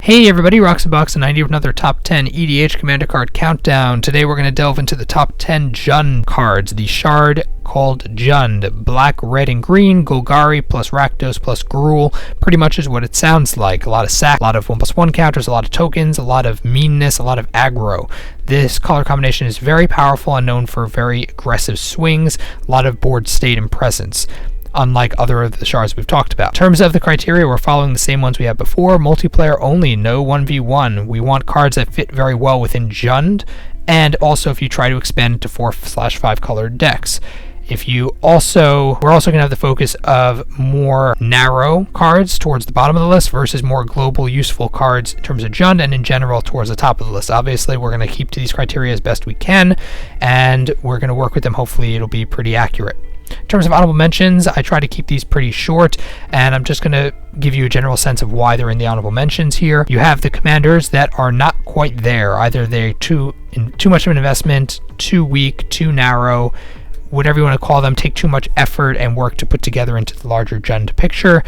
Hey everybody, Roxabox90 with another top 10 EDH Commander card countdown. Today we're going to delve into the top 10 Jund cards. The Shard called Jund. Black, red, and green. Golgari plus Rakdos plus Gruul. Pretty much is what it sounds like. A lot of sack, a lot of 1+1 counters, a lot of tokens, a lot of meanness, a lot of aggro. This color combination is very powerful and known for very aggressive swings, a lot of board state and presence, unlike other of the shards we've talked about. In terms of the criteria, we're following the same ones we had before. Multiplayer only, no 1v1. We want cards that fit very well within Jund, and also if you try to expand into 4/5 colored decks. We're also going to have the focus of more narrow cards towards the bottom of the list versus more global useful cards in terms of Jund and in general towards the top of the list. Obviously, we're going to keep to these criteria as best we can, and we're going to work with them. Hopefully, it'll be pretty accurate. In terms of honorable mentions, I try to keep these pretty short, and I'm just going to give you a general sense of why they're in the honorable mentions here. You have the commanders that are not quite there. Either they're too much of an investment, too weak, too narrow, whatever you want to call them, take too much effort and work to put together into the larger Jund picture.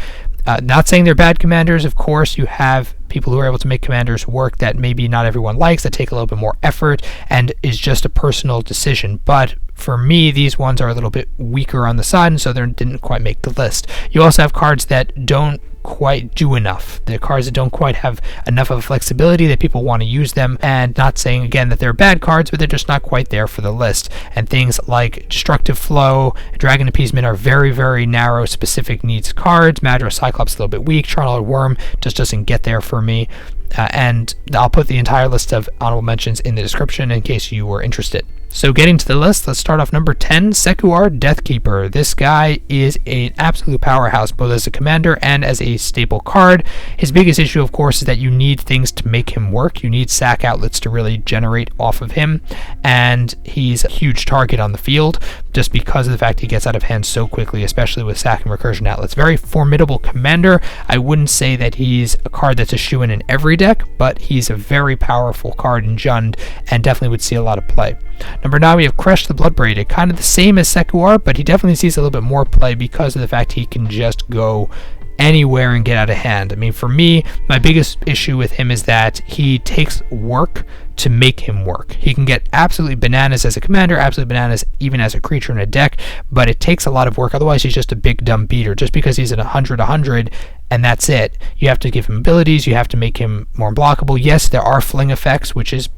Not saying they're bad commanders. Of course, you have people who are able to make commanders work that maybe not everyone likes, that take a little bit more effort and is just a personal decision. But for me, these ones are a little bit weaker on the side, and so they didn't quite make the list. You also have cards that don't quite do enough. They're cards that don't quite have enough of flexibility that people want to use them, and not saying again that they're bad cards, but they're just not quite there for the list. And things like Destructive Flow, Dragon Appeasement are very, very narrow specific needs cards. Madra Cyclops a little bit weak. Charnel Worm just doesn't get there for me. And I'll put the entire list of honorable mentions in the description in case you were interested. So getting to the list, let's start off number 10, Sekuar Deathkeeper. This guy is an absolute powerhouse, both as a commander and as a staple card. His biggest issue, of course, is that you need things to make him work. You need sack outlets to really generate off of him, and he's a huge target on the field just because of the fact he gets out of hand so quickly, especially with sack and recursion outlets. Very formidable commander. I wouldn't say that he's a card that's a shoo-in in every deck, but he's a very powerful card in Jund and definitely would see a lot of play. Number 9, we have Kresh the Bloodbraided. Kind of the same as Sekuar, but he definitely sees a little bit more play because of the fact he can just go anywhere and get out of hand. I mean, for me, my biggest issue with him is that he takes work to make him work. He can get absolutely bananas as a commander, absolutely bananas even as a creature in a deck, but it takes a lot of work. Otherwise, he's just a big dumb beater. Just because he's at 100 and that's it. You have to give him abilities, you have to make him more unblockable. Yes, there are fling effects, which is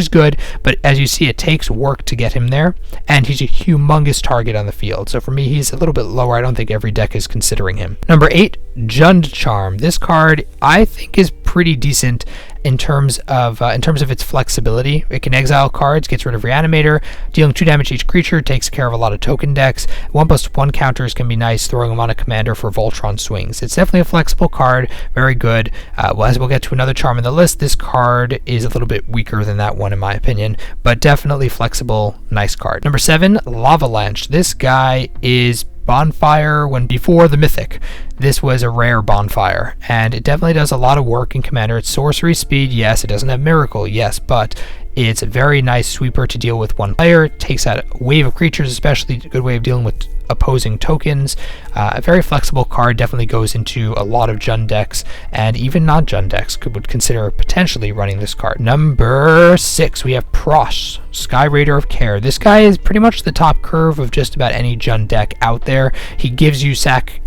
good, but as you see, it takes work to get him there, and he's a humongous target on the field. So for me, he's a little bit lower. I don't think every deck is considering him. Number 8, Jund Charm. This card, I think, is pretty decent in terms of its flexibility. It can exile cards, gets rid of Reanimator, dealing 2 damage to each creature, takes care of a lot of token decks. 1+1 counters can be nice, throwing them on a commander for Voltron swings. It's definitely a flexible card, very good. As we'll get to another charm in the list, this card is a little bit weaker than that one in my opinion, but definitely flexible, nice card. Number 7, Lavalanche. This guy is Bonfire when before the Mythic. This was a rare Bonfire, and it definitely does a lot of work in Commander. It's sorcery speed, yes. It doesn't have Miracle, yes, but it's a very nice sweeper to deal with one player. It takes out a wave of creatures, especially a good way of dealing with opposing tokens. A very flexible card, definitely goes into a lot of Jund decks, and even non-Jund decks would consider potentially running this card. Number 6, we have Prossh Skyraider of Care. This guy is pretty much the top curve of just about any Jund deck out there. He gives you sack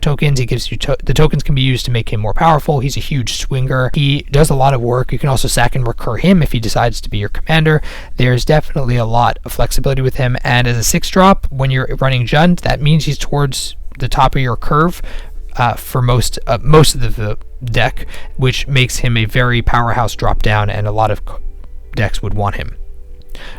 tokens. He gives you the tokens can be used to make him more powerful. He's a huge swinger. He does a lot of work. You can also sack and recur him if he decides to be your commander. There's definitely a lot of flexibility with him, and as a 6-drop, when you're running Jund, that means he's towards the top of your curve for most of the deck, which makes him a very powerhouse drop down, and a lot of decks would want him.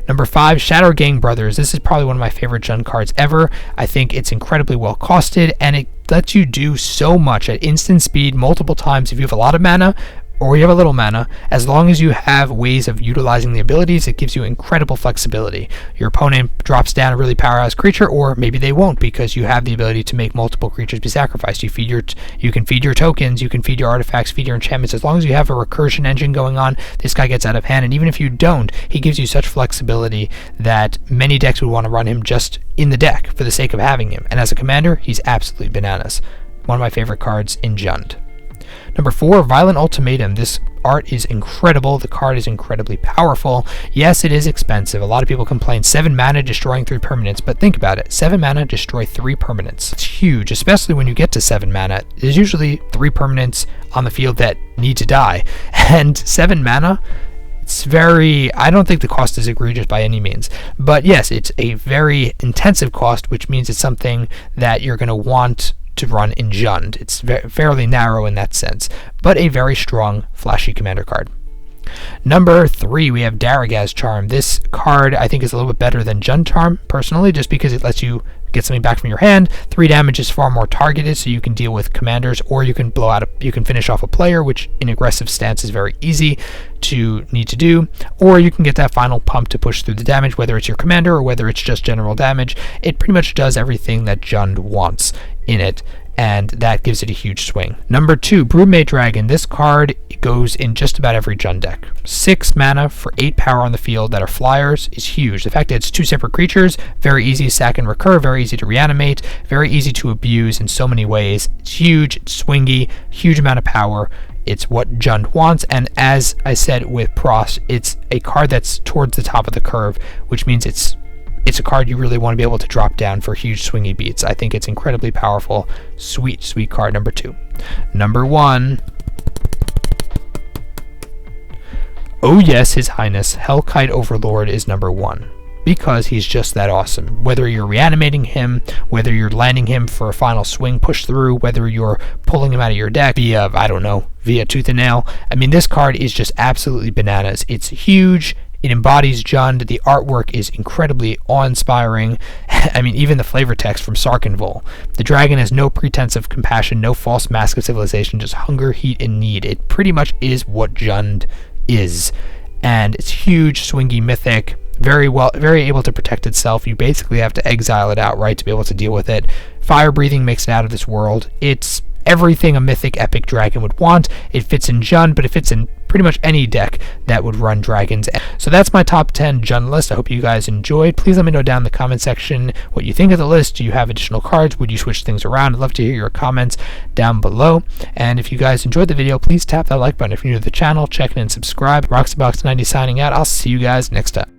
Number 5, Shattergang Brothers. This is probably one of my favorite Jund cards ever. I think it's incredibly well costed, and it lets you do so much at instant speed multiple times if you have a lot of mana or you have a little mana. As long as you have ways of utilizing the abilities, it gives you incredible flexibility. Your opponent drops down a really powerhouse creature, or maybe they won't because you have the ability to make multiple creatures be sacrificed. You can feed your tokens, you can feed your artifacts, feed your enchantments. As long as you have a recursion engine going on, this guy gets out of hand, and even if you don't, he gives you such flexibility that many decks would want to run him just in the deck for the sake of having him. And as a commander, he's absolutely bananas. One of my favorite cards in Jund. Number 4, Violent Ultimatum. This art is incredible. The card is incredibly powerful. Yes, it is expensive. A lot of people complain 7 mana destroying 3 permanents, but think about it. 7 mana destroy 3 permanents. It's huge, especially when you get to 7 mana. There's usually 3 permanents on the field that need to die, and 7 mana, it's very, I don't think the cost is egregious by any means, but yes, it's a very intensive cost, which means it's something that you're going to want to run in Jund. It's fairly narrow in that sense, but a very strong, flashy commander card. Number 3, we have Daragaz Charm. This card I think is a little bit better than Jund Charm, personally, just because it lets you get something back from your hand. 3 damage is far more targeted, so you can deal with commanders, or you can you can finish off a player, which in aggressive stance is very easy to need to do, or you can get that final pump to push through the damage, whether it's your commander or whether it's just general damage. It pretty much does everything that Jund wants in it, and that gives it a huge swing. Number 2, Broodmate Dragon. This card goes in just about every Jund deck. 6 mana for 8 power on the field that are flyers is huge. The fact that it's 2 separate creatures, very easy to sack and recur, very easy to reanimate, very easy to abuse in so many ways. It's huge, it's swingy, huge amount of power. It's what Jund wants, and as I said with Prossh, it's a card that's towards the top of the curve, which means it's a card you really want to be able to drop down for huge swingy beats. I think it's incredibly powerful. Sweet, sweet card. Number 2. Number 1. Oh yes, His Highness, Hellkite Overlord is number 1. Because he's just that awesome. Whether you're reanimating him, whether you're landing him for a final swing push through, whether you're pulling him out of your deck via, I don't know, via tooth and nail. I mean, this card is just absolutely bananas. It's huge. It embodies Jund. The artwork is incredibly awe-inspiring. I mean, even the flavor text from Sarkinvol. The dragon has no pretense of compassion, no false mask of civilization, just hunger, heat, and need. It pretty much is what Jund is. And it's huge, swingy, mythic, very able to protect itself. You basically have to exile it outright to be able to deal with it. Fire breathing makes it out of this world. It's everything a mythic epic dragon would want. It fits in Jund, but it fits in pretty much any deck that would run dragons. So that's my top 10 Jund list. I hope you guys enjoyed. Please let me know down in the comment section what you think of the list. Do you have additional cards? Would you switch things around? I'd love to hear your comments down below. And if you guys enjoyed the video, please tap that like button. If you're new to the channel, check in and subscribe. Roxybox90 signing out. I'll see you guys next time.